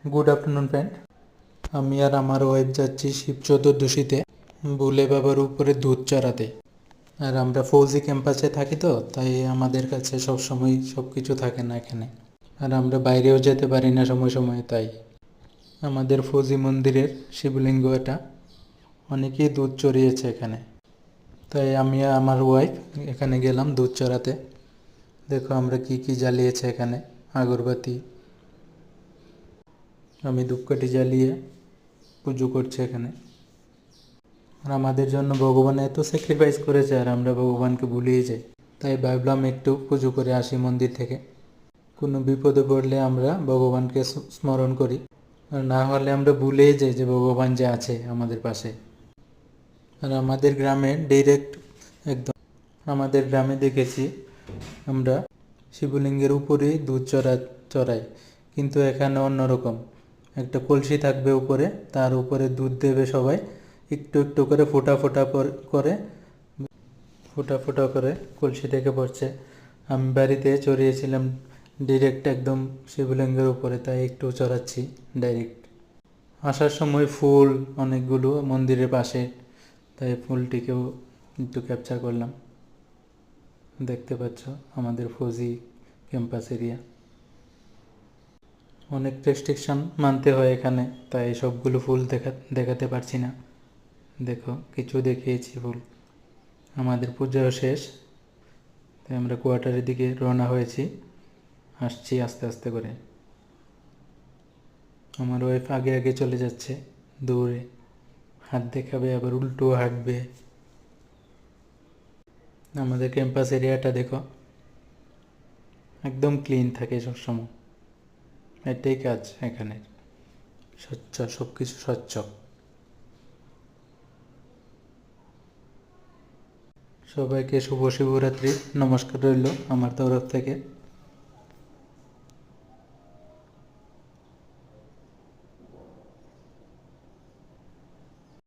Good afternoon friend. আমি আর আমার wife যাচ্ছি শিব চতুর্দশীতে বুলে বাবার উপরে দুধ চড়াতে। আর আমরা ফৌজি ক্যাম্পাসে থাকি, তো তাই আমাদের কাছে সবসময় সব কিছু থাকে না এখানে। আর আমরা বাইরেও যেতে পারি না সময় সময়, তাই আমাদের ফৌজি মন্দিরের শিবলিঙ্গ এটা, অনেকেই দুধ চড়িয়েছে এখানে। তাই আমি আর আমার ওয়াইফ এখানে গেলাম দুধ চড়াতে। দেখো আমরা কি কি জ্বালিয়েছে এখানে, আগরবাতি, আমি ধূপকাঠি জ্বালিয়ে পুজো করছি এখানে। আর আমাদের জন্য ভগবান এত স্যাক্রিফাইস করেছে আর আমরা ভগবানকে ভুলিয়ে যাই। তাই ভাবলাম একটু পুজো করে আসি মন্দির থেকে। কোনো বিপদে পড়লে আমরা ভগবানকে স্মরণ করি, আর না হলে আমরা ভুলেই যাই যে ভগবান যে আছে আমাদের পাশে। আর আমাদের গ্রামে ডিরেক্ট একদম আমাদের গ্রামে দেখেছি আমরা শিবলিঙ্গের উপরেই দুধ চড়াই, কিন্তু এখানে অন্যরকম। একটা কলসি থাকবে উপরে, তার উপরে দুধ দেবে সবাই, একটু একটু করে ফোঁটা ফোঁটা করে ফোঁটা ফোঁটা করে কলসি থেকে পড়ছে। আমি বাড়িতে চড়িয়েছিলাম ডিরেক্ট একদম শিবলিঙ্গের উপরে, তাই একটু চড়াচ্ছি ডাইরেক্ট। আসার সময় ফুল অনেকগুলো মন্দিরের পাশে, তাই ফুলটিকেও একটু ক্যাপচার করলাম। দেখতে পাচ্ছ আমাদের ফৌজি ক্যাম্পাস এরিয়া। অনেক রেস্ট্রিকশন মানতে হয় এখানে, তাই সবগুলো ফুল দেখাতে পারছি না। দেখো কিছু দেখিয়েছি ফুল। আমাদের পূজাও শেষ, তাই আমরা কোয়ার্টারের দিকে রওনা হয়েছি, আসছি আস্তে আস্তে করে। আমার ওয়াইফ আগে আগে চলে যাচ্ছে দৌড়ে, হাত দেখাবে আবার উল্টো হাঁটবে। আমাদের ক্যাম্পাস এরিয়াটা দেখো, একদম ক্লিন থাকে সবসময়। এটাই কাজ এখানে, স্বচ্ছ, সব কিছু স্বচ্ছ। সবাইকে শুভ শিবরাত্রি, নমস্কার রইল আমার তরফ থেকে।